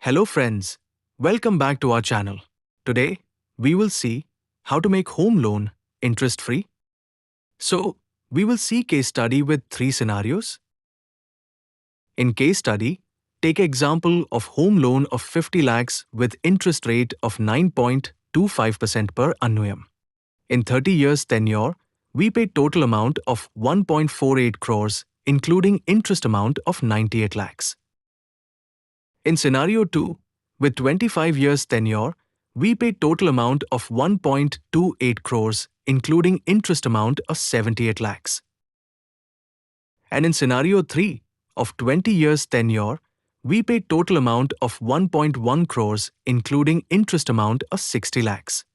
Hello friends, welcome back to our channel. Today, we will see how to make home loan interest-free. So, we will see case study with 3 scenarios. In case study, take example of home loan of 50 lakhs with interest rate of 9.25% per annum. In 30 years tenure, we pay total amount of 1.48 crores including interest amount of 98 lakhs. In scenario 2, with 25 years tenure, we pay total amount of 1.28 crores including interest amount of 78 lakhs. And in scenario 3, of 20 years tenure, we pay total amount of 1.1 crores including interest amount of 60 lakhs.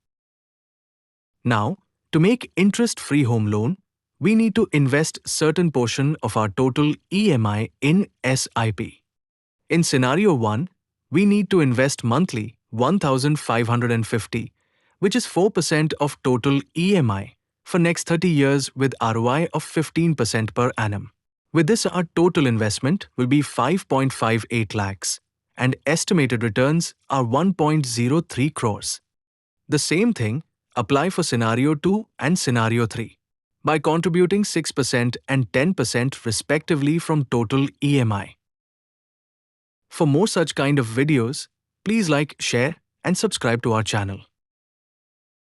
Now, to make interest-free home loan, we need to invest certain portion of our total EMI in SIP. In scenario 1, we need to invest monthly 1,550, which is 4% of total EMI for next 30 years with ROI of 15% per annum. With this, our total investment will be 5.58 lakhs and estimated returns are 1.03 crores. The same thing apply for scenario 2 and scenario 3 by contributing 6% and 10% respectively from total EMI. For more such kind of videos, please like, share and subscribe to our channel.